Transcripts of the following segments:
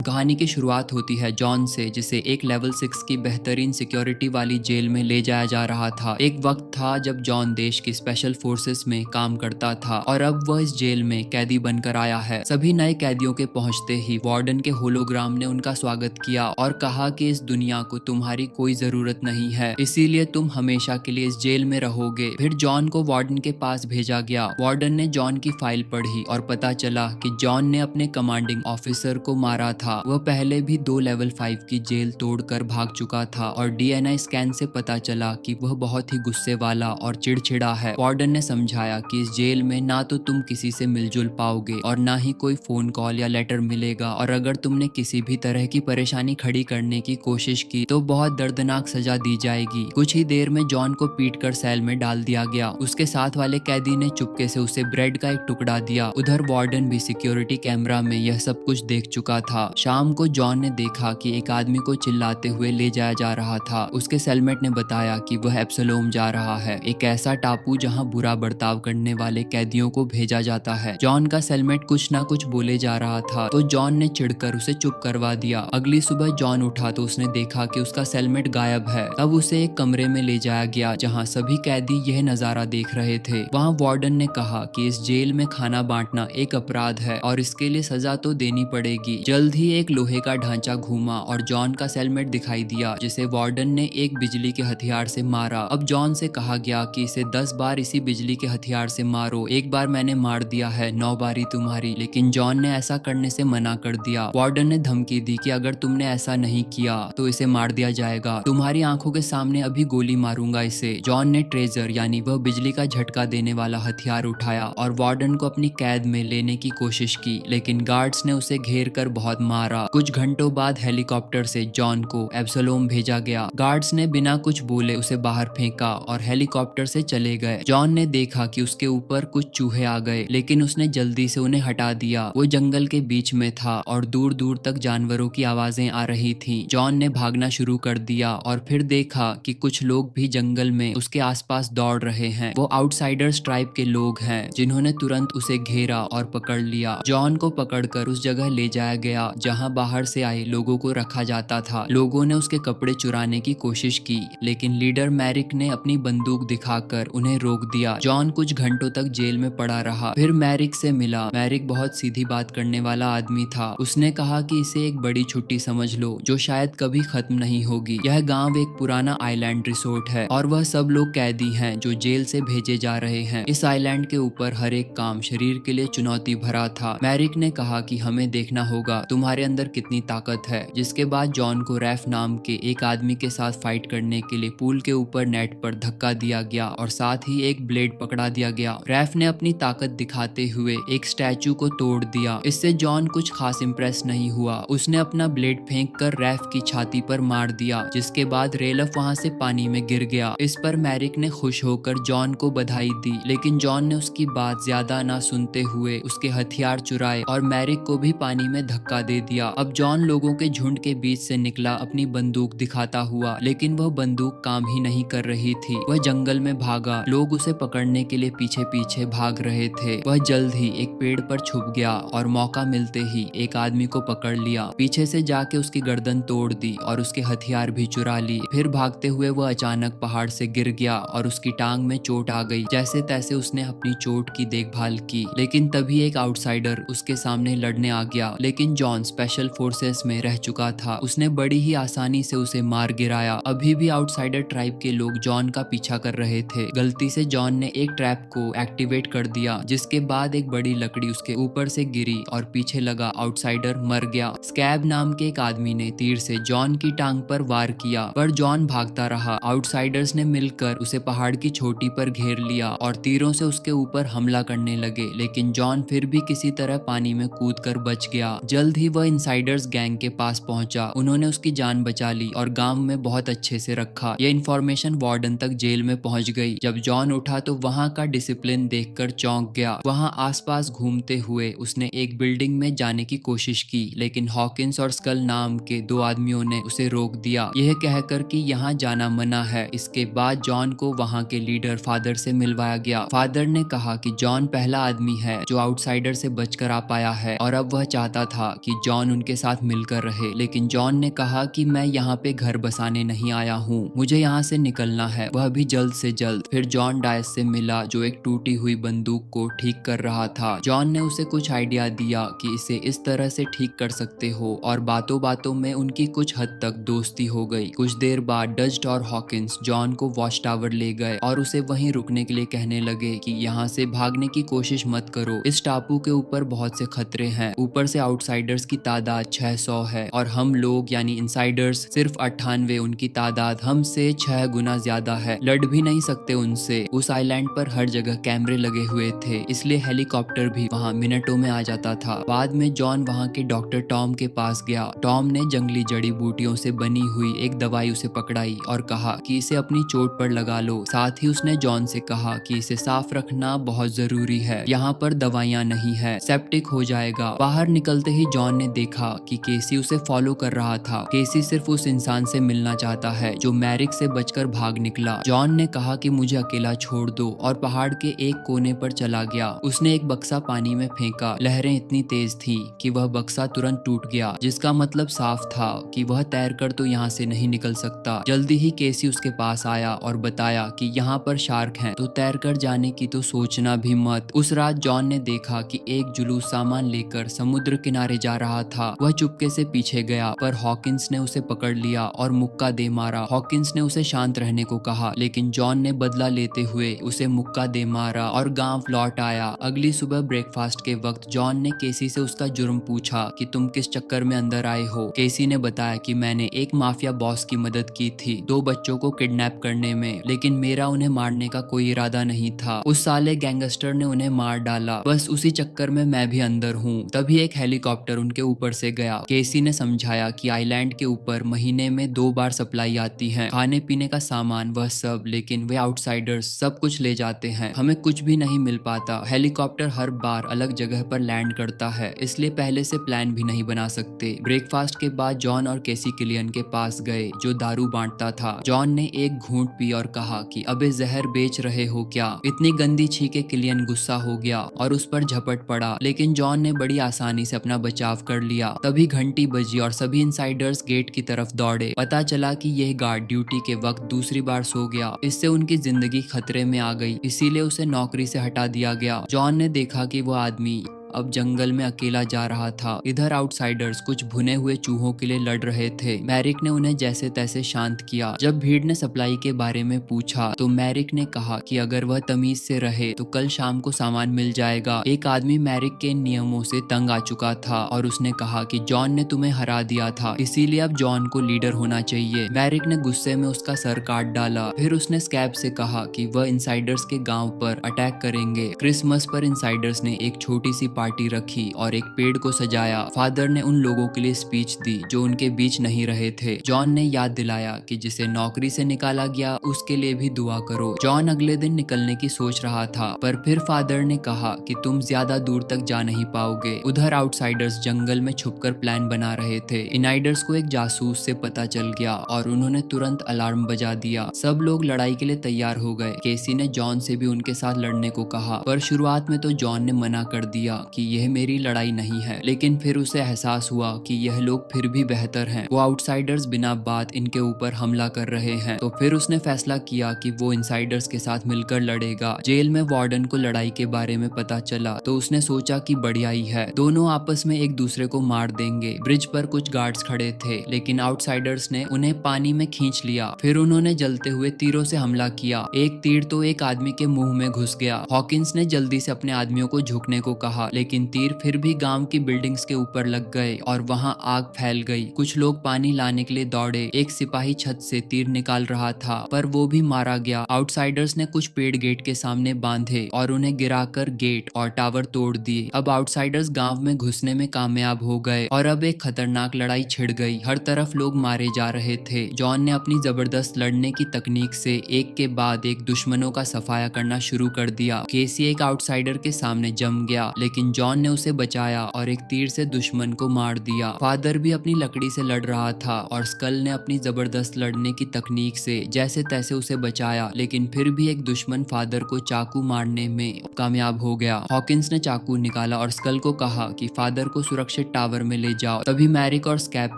कहानी की शुरुआत होती है जॉन से, जिसे एक लेवल 6 की बेहतरीन सिक्योरिटी वाली जेल में ले जाया जा रहा था। एक वक्त था जब जॉन देश की स्पेशल फोर्सेस में काम करता था और अब वह इस जेल में कैदी बनकर आया है। सभी नए कैदियों के पहुंचते ही वार्डन के होलोग्राम ने उनका स्वागत किया और कहा कि इस दुनिया को तुम्हारी कोई जरूरत नहीं है, इसीलिए तुम हमेशा के लिए इस जेल में रहोगे। फिर जॉन को वार्डन के पास भेजा गया। वार्डन ने जॉन की फाइल पढ़ी और पता चला कि जॉन ने अपने कमांडिंग ऑफिसर को मारा था। वह पहले भी 2 लेवल 5 की जेल तोड़कर भाग चुका था और डीएनए स्कैन से पता चला कि वह बहुत ही गुस्से वाला और चिड़चिड़ा है। वार्डन ने समझाया कि इस जेल में ना तो तुम किसी से मिलजुल पाओगे और ना ही कोई फोन कॉल या लेटर मिलेगा, और अगर तुमने किसी भी तरह की परेशानी खड़ी करने की कोशिश की तो बहुत दर्दनाक सजा दी जाएगी। कुछ ही देर में जॉन को पीटकर सेल में डाल दिया गया। उसके साथ वाले कैदी ने चुपके से उसे ब्रेड का एक टुकड़ा दिया। उधर वार्डन भी सिक्योरिटी कैमरा में यह सब कुछ देख चुका था। शाम को जॉन ने देखा कि एक आदमी को चिल्लाते हुए ले जाया जा रहा था। उसके सेलमेट ने बताया कि वह एब्सलोम जा रहा है, एक ऐसा टापू जहां बुरा बर्ताव करने वाले कैदियों को भेजा जाता है। जॉन का सेलमेट कुछ ना कुछ बोले जा रहा था तो जॉन ने चिढ़कर उसे चुप करवा दिया। अगली सुबह जॉन उठा तो उसने देखा कि उसका सेलमेट गायब है। तब उसे एक कमरे में ले जाया गया जहां सभी कैदी यह नजारा देख रहे थे। वहां वार्डन ने कहा कि इस जेल में खाना बांटना एक अपराध है और इसके लिए सजा तो देनी पड़ेगी। जल्द ही एक लोहे का ढांचा घूमा और जॉन का सेलमेट दिखाई दिया, जिसे वार्डन ने एक बिजली के हथियार से मारा। अब जॉन से कहा गया कि इसे 10 बार इसी बिजली के हथियार से मारो। एक बार मैंने मार दिया है, 9 बारी तुम्हारी। लेकिन जॉन ने ऐसा करने से मना कर दिया। वार्डन ने धमकी दी कि अगर तुमने ऐसा नहीं किया तो इसे मार दिया जाएगा, तुम्हारी आंखों के सामने अभी गोली मारूंगा इसे। जॉन ने ट्रेजर यानी वह बिजली का झटका देने वाला हथियार उठाया और वार्डन को अपनी कैद में लेने की कोशिश की, लेकिन गार्ड्स ने उसे घेर कर बहुत मारा। कुछ घंटों बाद हेलीकॉप्टर से जॉन को एब्सलोम भेजा गया। गार्ड्स ने बिना कुछ बोले उसे बाहर फेंका और हेलीकॉप्टर से चले गए। जॉन ने देखा कि उसके ऊपर कुछ चूहे आ गए, लेकिन उसने जल्दी से उन्हें हटा दिया। वो जंगल के बीच में था और दूर दूर तक जानवरों की आवाजें आ रही थीं। जॉन ने भागना शुरू कर दिया और फिर देखा कि कुछ लोग भी जंगल में उसके आसपास दौड़ रहे हैं। वो आउटसाइडर्स ट्राइब के लोग हैं जिन्होंने तुरंत उसे घेरा और पकड़ लिया। जॉन को पकड़कर उस जगह ले जाया गया जहां बाहर से आए लोगों को रखा जाता था। लोगों ने उसके कपड़े चुराने की कोशिश की, लेकिन लीडर मैरिक ने अपनी बंदूक दिखाकर उन्हें रोक दिया। जॉन कुछ घंटों तक जेल में पड़ा रहा, फिर मैरिक से मिला। मैरिक बहुत सीधी बात करने वाला आदमी था। उसने कहा कि इसे एक बड़ी छुट्टी समझ लो जो शायद कभी खत्म नहीं होगी। यह गांव एक पुराना आइलैंड रिसोर्ट है और वह सब लोग कैदी हैं जो जेल से भेजे जा रहे हैं। इस आइलैंड के ऊपर हर एक काम शरीर के लिए चुनौती भरा था। मैरिक ने कहा कि हमें देखना होगा तुम्हारे अंदर कितनी ताकत है। जिसके बाद जॉन को रैफ नाम के एक आदमी के साथ फाइट करने के लिए पूल के ऊपर नेट पर धक्का दिया गया और साथ ही एक ब्लेड पकड़ा दिया गया। रैफ ने अपनी ताकत दिखाते हुए एक स्टैचू को तोड़ दिया। इससे जॉन कुछ खास इंप्रेस नहीं हुआ। उसने अपना ब्लेड फेंक कर रैफ की छाती पर मार दिया, जिसके बाद रेलफ वहां से पानी में गिर गया। इस पर मैरिक ने खुश होकर जॉन को बधाई दी, लेकिन जॉन ने उसकी बात ज्यादा ना सुनते हुए उसके हथियार चुराए और मैरिक को भी पानी में धक्का दे दिया। अब जॉन लोगों के झुंड के बीच से निकला अपनी बंदूक दिखाता हुआ, लेकिन वह बंदूक काम ही नहीं कर रही थी। वह जंगल में भागा। लोग उसे पकड़ने के लिए पीछे पीछे भाग रहे थे। वह जल्द ही एक पेड़ पर छुप गया और मौका मिलते ही एक आदमी को पकड़ लिया। पीछे से जाके उसकी गर्दन तोड़ दी और उसके हथियार भी चुरा लिए। फिर भागते हुए वह अचानक पहाड़ से गिर गया और उसकी टांग में चोट आ गई। जैसे तैसे उसने अपनी चोट की देखभाल की, लेकिन तभी एक आउटसाइडर उसके सामने लड़ने आ गया। लेकिन जॉन स्पेशल फोर्सेस में रह चुका था। उसने बड़ी ही आसानी से उसे मार गिराया। अभी भी आउटसाइडर ट्राइब के लोग जॉन का पीछा कर रहे थे। गलती से जॉन ने एक ट्रैप को एक्टिवेट कर दिया, जिसके बाद एक बड़ी लकड़ी उसके ऊपर से गिरी और पीछे लगा आउटसाइडर मर गया। स्कैब नाम के एक आदमी ने तीर से जॉन की टांग पर वार किया, पर जॉन भागता रहा। आउटसाइडर्स ने मिलकर उसे पहाड़ की चोटी पर घेर लिया और तीरों से उसके ऊपर हमला करने लगे, लेकिन जॉन फिर भी किसी तरह पानी में कूदकर बच गया। जल्द ही वह इनसाइडर्स गैंग के पास पहुंचा। उन्होंने उसकी जान बचा ली और गांव में बहुत अच्छे से रखा। यह इन्फॉर्मेशन वार्डन तक जेल में पहुंच गई। जब जॉन उठा तो वहां का डिसिप्लिन देखकर चौंक गया। वहां आसपास घूमते हुए उसने एक बिल्डिंग में जाने की कोशिश की, लेकिन हॉकिंस और स्कल नाम के 2 आदमियों ने उसे रोक दिया, यह कहकर कि यहाँ जाना मना है। इसके बाद जॉन को वहां के लीडर फादर से मिलवाया गया। फादर ने कहा कि जॉन पहला आदमी है जो आउटसाइडर से बचकर आ पाया है और अब वह चाहता था कि जॉन जॉन उनके साथ मिलकर रहे, लेकिन जॉन ने कहा कि मैं यहाँ पे घर बसाने नहीं आया हूँ, मुझे यहाँ से निकलना है, वह भी जल्द से जल्द। फिर जॉन डायस से मिला जो एक टूटी हुई बंदूक को ठीक कर रहा था। जॉन ने उसे कुछ आइडिया दिया कि इसे इस तरह से ठीक कर सकते हो, और बातों बातों में उनकी कुछ हद तक दोस्ती हो गई। कुछ देर बाद डस्ट और हॉकिंस जॉन को वॉच टावर ले गए और उसे वहीं रुकने के लिए कहने लगे कि यहाँ से भागने की कोशिश मत करो, इस टापू के ऊपर बहुत से खतरे हैं, ऊपर से आउटसाइडर्स की तादाद 600 है और हम लोग यानी इनसाइडर्स सिर्फ 98, उनकी तादाद हमसे 6 गुना ज्यादा है, लड़ भी नहीं सकते उनसे। उस आइलैंड पर हर जगह कैमरे लगे हुए थे, इसलिए हेलीकॉप्टर भी वहाँ मिनटों में आ जाता था। बाद में जॉन वहाँ के डॉक्टर टॉम के पास गया। टॉम ने जंगली जड़ी बूटियों से बनी हुई एक दवाई उसे पकड़ाई और कहा कि इसे अपनी चोट पर लगा लो। साथ ही उसने जॉन से कहा कि इसे साफ रखना बहुत जरूरी है, यहाँ पर दवाइयाँ नहीं है, सेप्टिक हो जाएगा। बाहर निकलते ही जॉन ने देखा कि केसी उसे फॉलो कर रहा था। केसी सिर्फ उस इंसान से मिलना चाहता है जो मैरिक से बचकर भाग निकला। जॉन ने कहा कि मुझे अकेला छोड़ दो और पहाड़ के एक कोने पर चला गया। उसने एक बक्सा पानी में फेंका। लहरें इतनी तेज थी कि वह बक्सा तुरंत टूट गया, जिसका मतलब साफ था कि वह तैरकर तो यहाँ से नहीं निकल सकता। जल्दी ही केसी उसके पास आया और बताया कि यहाँ पर शार्क हैं, तो तैरकर जाने की तो सोचना भी मत। उस रात जॉन ने देखा कि एक जुलूस सामान लेकर समुद्र किनारे जा रहा था। वह चुपके से पीछे गया, पर हॉकिंस ने उसे पकड़ लिया और मुक्का दे मारा। हॉकिंस ने उसे शांत रहने को कहा, लेकिन जॉन ने बदला लेते हुए उसे मुक्का दे मारा और गांव लौट आया। अगली सुबह ब्रेकफास्ट के वक्त जॉन ने केसी से उसका जुर्म पूछा कि तुम किस चक्कर में अंदर आए हो। केसी ने बताया कि मैंने एक माफिया बॉस की मदद की थी 2 बच्चों को किडनैप करने में, लेकिन मेरा उन्हें मारने का कोई इरादा नहीं था। उस साले गैंगस्टर ने उन्हें मार डाला, बस उसी चक्कर में मैं भी अंदर हूँ। तभी एक हेलीकॉप्टर उनके ऊपर से गया। केसी ने समझाया कि आइलैंड के ऊपर महीने में 2 बार सप्लाई आती है, खाने पीने का सामान वह सब, लेकिन वे आउटसाइडर्स सब कुछ ले जाते हैं, हमें कुछ भी नहीं मिल पाता। हेलीकॉप्टर हर बार अलग जगह पर लैंड करता है, इसलिए पहले से प्लान भी नहीं बना सकते। ब्रेकफास्ट के बाद जॉन और केसी किलियन के पास गए जो दारू बांटता था। जॉन ने एक घूंट पी और कहा कि अबे जहर बेच रहे हो क्या। इतनी गंदी छींके किलियन गुस्सा हो गया और उस पर झपट पड़ा, लेकिन जॉन ने बड़ी आसानी से अपना बचाव कर लिया। तभी घंटी बजी और सभी इनसाइडर्स गेट की तरफ दौड़े। पता चला कि यह गार्ड ड्यूटी के वक्त दूसरी बार सो गया। इससे उनकी जिंदगी खतरे में आ गई, इसीलिए उसे नौकरी से हटा दिया गया। जॉन ने देखा कि वो आदमी अब जंगल में अकेला जा रहा था। इधर आउटसाइडर्स कुछ भुने हुए चूहों के लिए लड़ रहे थे। मैरिक ने उन्हें जैसे तैसे शांत किया। जब भीड़ ने सप्लाई के बारे में पूछा तो मैरिक ने कहा कि अगर वह तमीज से रहे तो कल शाम को सामान मिल जाएगा। एक आदमी मैरिक के नियमों से तंग आ चुका था और उसने कहा कि जॉन ने तुम्हें हरा दिया था, इसीलिए अब जॉन को लीडर होना चाहिए। मैरिक ने गुस्से में उसका सर काट डाला। फिर उसने स्कैब से कहा कि वह इनसाइडर्स के गाँव पर अटैक करेंगे। क्रिसमस पर इनसाइडर्स ने एक छोटी सी पार्टी रखी और एक पेड़ को सजाया। फादर ने उन लोगों के लिए स्पीच दी जो उनके बीच नहीं रहे थे। जॉन ने याद दिलाया कि जिसे नौकरी से निकाला गया उसके लिए भी दुआ करो। जॉन अगले दिन निकलने की सोच रहा था, पर फिर फादर ने कहा कि तुम ज्यादा दूर तक जा नहीं पाओगे। उधर आउटसाइडर्स जंगल में छुपकर प्लान बना रहे थे। इनाइडर्स को एक जासूस से पता चल गया और उन्होंने तुरंत अलार्म बजा दिया। सब लोग लड़ाई के लिए तैयार हो गए। केसी ने जॉन से भी उनके साथ लड़ने को कहा, पर शुरुआत में तो जॉन ने मना कर दिया कि यह मेरी लड़ाई नहीं है, लेकिन फिर उसे एहसास हुआ कि यह लोग फिर भी बेहतर हैं। वो आउटसाइडर्स बिना बात इनके ऊपर हमला कर रहे हैं, तो फिर उसने फैसला किया कि वो इनसाइडर्स के साथ मिलकर लड़ेगा। जेल में वार्डन को लड़ाई के बारे में पता चला तो उसने सोचा कि बढ़िया ही है, दोनों आपस में एक दूसरे को मार देंगे। ब्रिज पर कुछ गार्ड्स खड़े थे, लेकिन आउटसाइडर्स ने उन्हें पानी में खींच लिया। फिर उन्होंने जलते हुए तीरों से हमला किया। एक तीर तो एक आदमी के मुंह में घुस गया। हॉकिंस ने जल्दी से अपने आदमियों को झुकने को कहा, लेकिन तीर फिर भी गांव की बिल्डिंग्स के ऊपर लग गए और वहां आग फैल गई। कुछ लोग पानी लाने के लिए दौड़े। एक सिपाही छत से तीर निकाल रहा था, पर वो भी मारा गया। आउटसाइडर्स ने कुछ पेड़ गेट के सामने बांधे और उन्हें गिराकर गेट और टावर तोड़ दिए। अब आउटसाइडर्स गांव में घुसने में कामयाब हो गए और अब एक खतरनाक लड़ाई छिड़ गई। हर तरफ लोग मारे जा रहे थे। जॉन ने अपनी जबरदस्त लड़ने की तकनीक से एक के बाद एक दुश्मनों का सफाया करना शुरू कर दिया। केसी एक आउटसाइडर के सामने जम गया, लेकिन लेकिन जॉन ने उसे बचाया और एक तीर से दुश्मन को मार दिया। फादर भी अपनी लकड़ी से लड़ रहा था और स्कल ने अपनी जबरदस्त लड़ने की तकनीक से जैसे तैसे उसे बचाया, लेकिन फिर भी एक दुश्मन फादर को चाकू मारने में कामयाब हो गया। हॉकिंस ने चाकू निकाला और स्कल को कहा कि फादर को सुरक्षित टावर में ले जाओ। तभी मैरिक और स्कैप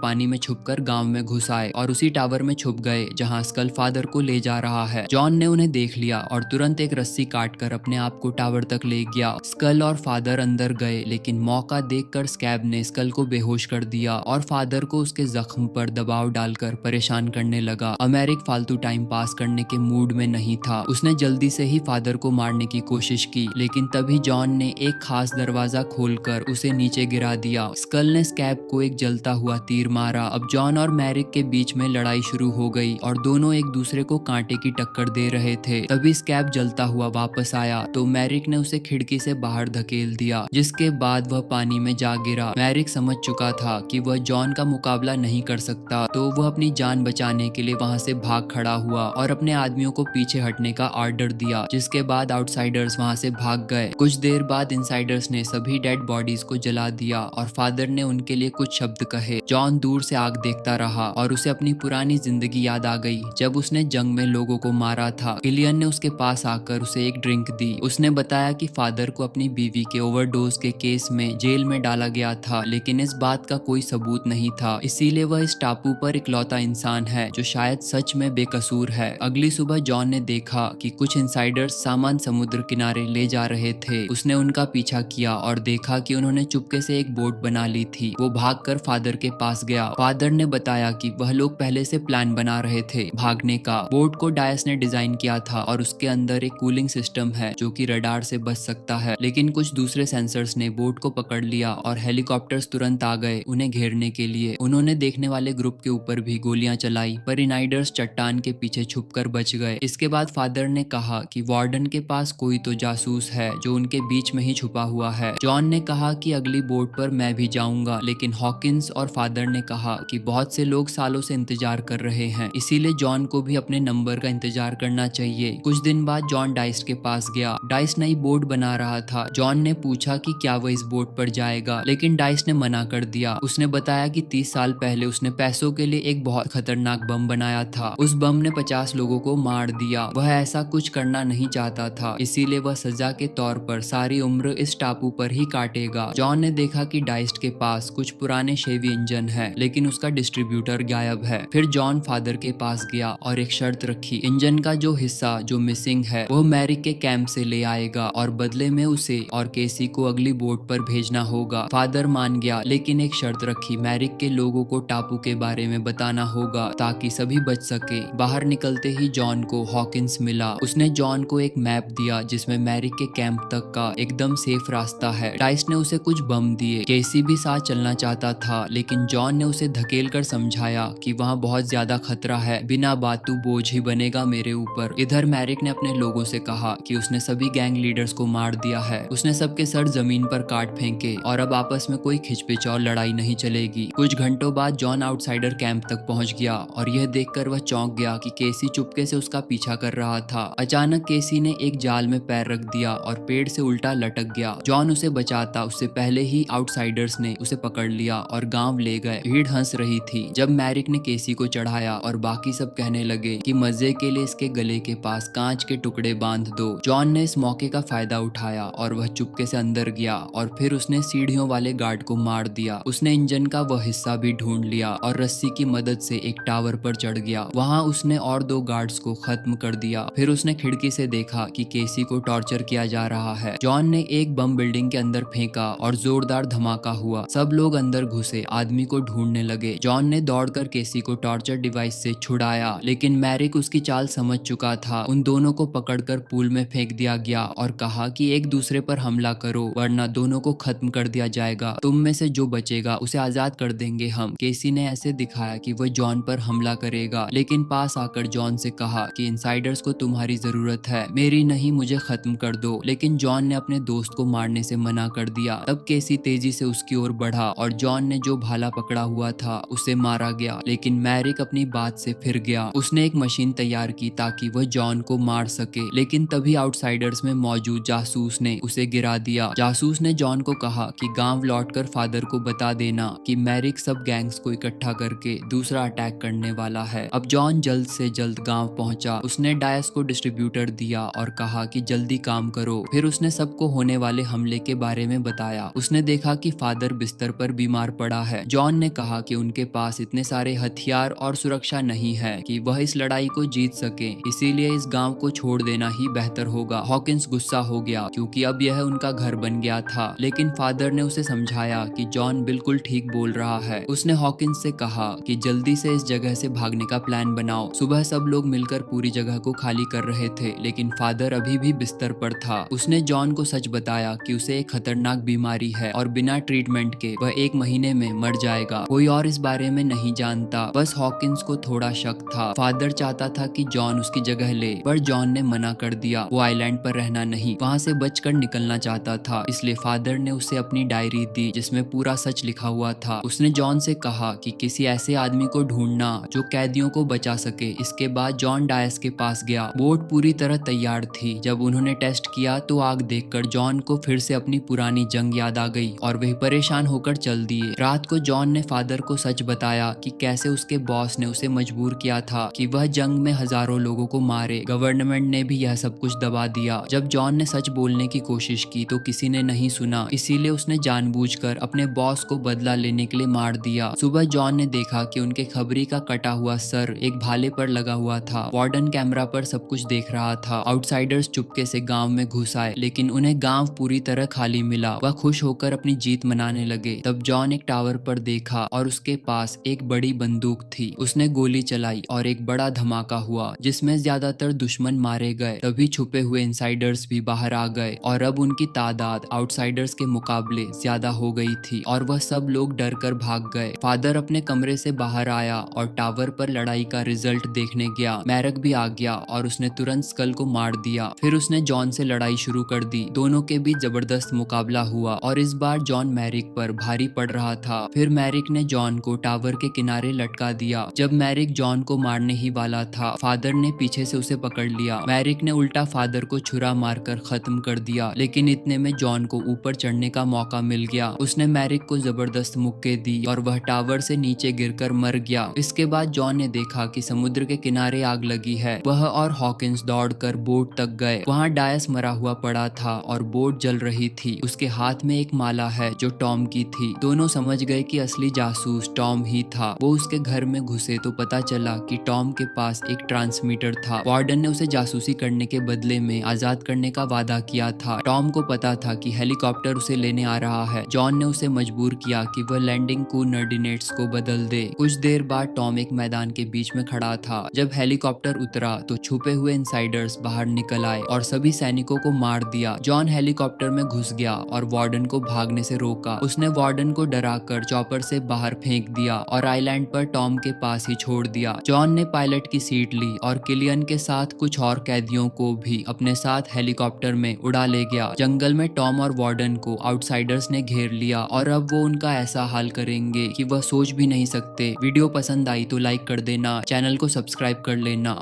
पानी में छुपकर गांव में घुस आए और उसी टावर में छुप गए जहां स्कल फादर को ले जा रहा है। जॉन ने उन्हें देख लिया और तुरंत एक रस्सी काटकर अपने आप को टावर तक ले गया। स्कल और फादर अंदर गए, लेकिन मौका देखकर स्कैब ने स्कल को बेहोश कर दिया और फादर को उसके जख्म पर दबाव डालकर परेशान करने लगा। मैरिक फालतू टाइम पास करने के मूड में नहीं था। उसने जल्दी से ही फादर को मारने की कोशिश की, लेकिन तभी जॉन ने एक खास दरवाजा खोलकर उसे नीचे गिरा दिया। स्कल ने स्कैब को एक जलता हुआ तीर मारा। अब जॉन और मैरिक के बीच में लड़ाई शुरू हो गई और दोनों एक दूसरे को कांटे की टक्कर दे रहे थे। तभी स्कैब जलता हुआ वापस आया तो मैरिक ने उसे खिड़की से बाहर धकेल दिया, जिसके बाद वह पानी में जा गिरा। मैरिक समझ चुका था कि वह जॉन का मुकाबला नहीं कर सकता, तो वह अपनी जान बचाने के लिए वहां से भाग खड़ा हुआ और अपने आदमियों को पीछे हटने का ऑर्डर दिया, जिसके बाद आउटसाइडर्स वहां से भाग गए। कुछ देर बाद इनसाइडर्स ने सभी डेड बॉडीज को जला दिया और फादर ने उनके लिए कुछ शब्द कहे। जॉन दूर से आग देखता रहा और उसे अपनी पुरानी जिंदगी याद आ गई जब उसने जंग में लोगों को मारा था। किलियन ने उसके पास आकर उसे एक ड्रिंक दी। उसने बताया कि फादर को अपनी बीवी के ओवरडोज के केस में जेल में डाला गया था, लेकिन इस बात का कोई सबूत नहीं था, इसीलिए वह इस टापू पर इकलौता इंसान है जो शायद सच में बेकसूर है। अगली सुबह जॉन ने देखा कि कुछ इनसाइडर्स सामान समुद्र किनारे ले जा रहे थे। उसने उनका पीछा किया और देखा कि उन्होंने चुपके से एक बोट बना ली थी। वो भागकर फादर के पास गया। फादर ने बताया कि वह लोग पहले से प्लान बना रहे थे भागने का। बोट को डायस ने डिजाइन किया था और उसके अंदर एक कूलिंग सिस्टम है जो कि रडार से बच सकता है, लेकिन कुछ दूसरे सेंसर्स ने बोट को पकड़ लिया और हेलीकॉप्टर्स तुरंत आ गए उन्हें घेरने के लिए। उन्होंने देखने वाले ग्रुप के ऊपर भी गोलियां चलाई, पर इनाइडर्स चट्टान के पीछे छुपकर बच गए। इसके बाद फादर ने कहा कि वार्डन के पास कोई तो जासूस है जो उनके बीच में ही छुपा हुआ है। जॉन ने कहा कि अगली बोट पर मैं भी जाऊंगा, लेकिन हॉकिंस और फादर ने कहा कि बहुत से लोग सालों से इंतजार कर रहे हैं, इसीलिए जॉन को भी अपने नंबर का इंतजार करना चाहिए। कुछ दिन बाद जॉन डाइस के पास गया। डाइस नई बोट बना रहा था। जॉन ने पूछा कि क्या वह इस बोट पर जाएगा, लेकिन डाइस ने मना कर दिया। उसने बताया कि 30 साल पहले उसने पैसों के लिए एक बहुत खतरनाक बम बनाया था। उस बम ने 50 लोगों को मार दिया। वह ऐसा कुछ करना नहीं चाहता था, इसीलिए वह सजा के तौर पर सारी उम्र इस टापू पर ही काटेगा। जॉन ने देखा कि डाइस के पास कुछ पुराने शेवी इंजन है, लेकिन उसका डिस्ट्रीब्यूटर गायब है। फिर जॉन फादर के पास गया और एक शर्त रखी, इंजन का जो हिस्सा जो मिसिंग है वो मैरिक के कैंप से ले आएगा और बदले में उसे और केसी को अगली बोट पर भेजना होगा। फादर मान गया, लेकिन एक शर्त रखी, मैरिक के लोगों को टापू के बारे में बताना होगा ताकि सभी बच सके। बाहर निकलते ही जॉन को हॉकिंस मिला। उसने जॉन को एक मैप दिया जिसमें मैरिक के कैंप तक का एकदम सेफ रास्ता है। डाइस ने उसे कुछ बम दिए। केसी भी साथ चलना चाहता था, लेकिन जॉन ने उसे धकेल कर समझाया कि वहाँ बहुत ज्यादा खतरा है, बिना बात तू बोझ ही बनेगा मेरे ऊपर। इधर मैरिक ने अपने लोगों से कहा कि उसने सभी गैंग लीडर्स को मार दिया है। उसने सबके सर जमीन पर काट फेंके और अब आपस में कोई खिंचपिच और लड़ाई नहीं चलेगी। कुछ घंटों बाद जॉन आउटसाइडर कैंप तक पहुंच गया और यह देखकर वह चौंक गया कि केसी चुपके से उसका पीछा कर रहा था। अचानक केसी ने एक जाल में पैर रख दिया और पेड़ से उल्टा लटक गया। जॉन उसे बचाता उससे पहले ही आउटसाइडर्स ने उसे पकड़ लिया और गांव ले गए। भीड़ हंस रही थी जब मैरिक ने केसी को चढ़ाया और बाकी सब कहने लगे कि मजे के लिए इसके गले के पास कांच के टुकड़े बांध दो। जॉन ने इस मौके का फायदा उठाया और वह चुपके से अंदर गया और फिर उसने सीढ़ियों वाले गार्ड को मार दिया। उसने इंजन का वह हिस्सा भी ढूंढ लिया और रस्सी की मदद से एक टावर पर चढ़ गया। वहां उसने और 2 गार्ड्स को खत्म कर दिया। फिर उसने खिड़की से देखा कि केसी को टॉर्चर किया जा रहा है। जॉन ने एक बम बिल्डिंग के अंदर फेंका और जोरदार धमाका हुआ। सब लोग अंदर घुसे आदमी को ढूंढने लगे। जॉन ने दौड़कर केसी को टॉर्चर डिवाइस से छुड़ाया, लेकिन मैरिक उसकी चाल समझ चुका था। उन दोनों को पकड़कर पूल में फेंक दिया गया और कहा कि एक दूसरे पर हमला करो वरना दोनों को खत्म कर दिया जाएगा। तुम में से जो बचेगा उसे आजाद कर देंगे हम। केसी ने ऐसे दिखाया कि वह जॉन पर हमला करेगा, लेकिन पास आकर जॉन से कहा कि इनसाइडर्स को तुम्हारी जरूरत है, मेरी नहीं, मुझे खत्म कर दो। लेकिन जॉन ने अपने दोस्त को मारने से मना कर दिया। तब केसी तेजी से उसकी ओर बढ़ा और जॉन ने जो भाला पकड़ा हुआ था उसे मारा गया, लेकिन मैरिक अपनी बात से फिर गया। उसने एक मशीन तैयार की ताकि वह जॉन को मार सके, लेकिन तभी आउटसाइडर्स में मौजूद जासूस ने उसे गिरा दिया। जासूस ने जॉन को कहा कि गांव लौटकर फादर को बता देना कि मैरिक सब गैंग्स को इकट्ठा करके दूसरा अटैक करने वाला है। अब जॉन जल्द से जल्द गांव पहुंचा। उसने डायस को डिस्ट्रीब्यूटर दिया और कहा कि जल्दी काम करो। फिर उसने सबको होने वाले हमले के बारे में बताया। उसने देखा कि फादर बिस्तर पर बीमार पड़ा है। जॉन ने कहा कि उनके पास इतने सारे हथियार और सुरक्षा नहीं है कि वह इस लड़ाई को जीत सके, इसीलिए इस गांव को छोड़ देना ही बेहतर होगा। हॉकिंस गुस्सा हो गया क्योंकि अब यह उनका घर बन गया था, लेकिन फादर ने उसे समझाया कि जॉन बिल्कुल ठीक बोल रहा है। उसने हॉकिंस से कहा कि जल्दी से इस जगह से भागने का प्लान बनाओ। सुबह सब लोग मिलकर पूरी जगह को खाली कर रहे थे, लेकिन फादर अभी भी बिस्तर पर था। उसने जॉन को सच बताया कि उसे एक खतरनाक बीमारी है और बिना ट्रीटमेंट के वह 1 महीने में मर जाएगा। कोई और इस बारे में नहीं जानता, बस हॉकिंस को थोड़ा शक था। फादर चाहता था कि जॉन उसकी जगह ले, पर जॉन ने मना कर दिया। वो आइलैंड पर रहना नहीं, वहाँ से बचकर निकलना चाहता था। इसलिए फादर ने उसे अपनी डायरी दी जिसमें पूरा सच लिखा हुआ था। उसने जॉन से कहा कि किसी ऐसे आदमी को ढूंढना जो कैदियों को बचा सके। इसके बाद जॉन डायस के पास गया। बोट पूरी तरह तैयार थी। जब उन्होंने टेस्ट किया तो आग देखकर जॉन को फिर से अपनी पुरानी जंग याद आ गई और वह परेशान होकर चल दिए। रात को जॉन ने फादर को सच बताया कि कैसे उसके बॉस ने उसे मजबूर किया था कि वह जंग में हजारों लोगों को मारे। गवर्नमेंट ने भी यह सब कुछ दबा दिया। जब जॉन ने सच बोलने की कोशिश की तो किसी ने नहीं सुना, इसीलिए उसने जानबूझकर अपने बॉस को बदला लेने के लिए मार दिया। सुबह जॉन ने देखा कि उनके खबरी का कटा हुआ सर एक भाले पर लगा हुआ था। वार्डन कैमरा पर सब कुछ देख रहा था। आउटसाइडर्स चुपके से गांव में घुस आए, लेकिन उन्हें गांव पूरी तरह खाली मिला। वह खुश होकर अपनी जीत मनाने लगे। तब जॉन एक टावर पर देखा और उसके पास एक बड़ी बंदूक थी। उसने गोली चलाई और एक बड़ा धमाका हुआ जिसमें ज्यादातर दुश्मन मारे गए। तभी छुपे हुए इनसाइडर्स भी बाहर आ गए और अब उनकी तादाद आउटसाइडर्स के मुकाबले ज्यादा हो गई थी और वह सब लोग डर कर भाग गए। फादर अपने कमरे से बाहर आया और टावर पर लड़ाई का रिजल्ट देखने गया। मैरक भी आ गया और उसने तुरंत स्कल को मार दिया। फिर उसने जॉन से लड़ाई शुरू कर दी। दोनों के बीच जबरदस्त मुकाबला हुआ और इस बार जॉन मैरिक पर भारी पड़ रहा था। फिर मैरिक ने जॉन को टावर के किनारे लटका दिया। जब मैरिक जॉन को मारने ही वाला था, फादर ने पीछे से उसे पकड़ लिया। मैरिक ने उल्टा फादर को छुरा मारकर खत्म कर दिया, लेकिन इतने में जॉन को ऊपर चढ़ने का मौका मिल गया। उसने मैरिक को जबरदस्त मुक्के दी और वह टावर से नीचे गिरकर मर गया। इसके बाद जॉन ने देखा कि समुद्र के किनारे आग लगी है। वह और हॉकिंस दौड़कर बोट तक गए। वहाँ डायस मरा हुआ पड़ा था और बोट जल रही थी। उसके हाथ में एक माला है जो टॉम की थी। दोनों समझ गए कि असली जासूस टॉम ही था। वो उसके घर में घुसे तो पता चला कि टॉम के पास एक ट्रांसमीटर था। वार्डन ने उसे जासूसी करने के बदले में आजाद करने का वादा किया था। टॉम को पता था कि हेलीकॉप्टर उसे लेने आ रहा है। जॉन ने उसे मजबूर किया कि वह लैंडिंग कोऑर्डिनेट्स को बदल दे। कुछ देर बाद टॉम एक मैदान के बीच में खड़ा था। जब हेलीकॉप्टर उतरा तो छुपे हुए इनसाइडर्स बाहर निकल आए और सभी सैनिकों को मार दिया। जॉन हेलीकॉप्टर में घुस गया और वार्डन को भागने से रोका। उसने वार्डन को डराकर चॉपर से बाहर फेंक दिया और आइलैंड पर टॉम के पास ही छोड़ दिया। जॉन ने पायलट की सीट ली और किलियन के साथ कुछ और कैदियों को भी अपने साथ हेलीकॉप्टर में उड़ा ले गया। जंगल में टॉम और वार्डन को आउटसाइडर्स ने घेर लिया और अब वो उनका ऐसा हाल करेंगे कि वह सोच भी नहीं सकते। वीडियो पसंद आई तो लाइक कर देना, चैनल को सब्सक्राइब कर लेना।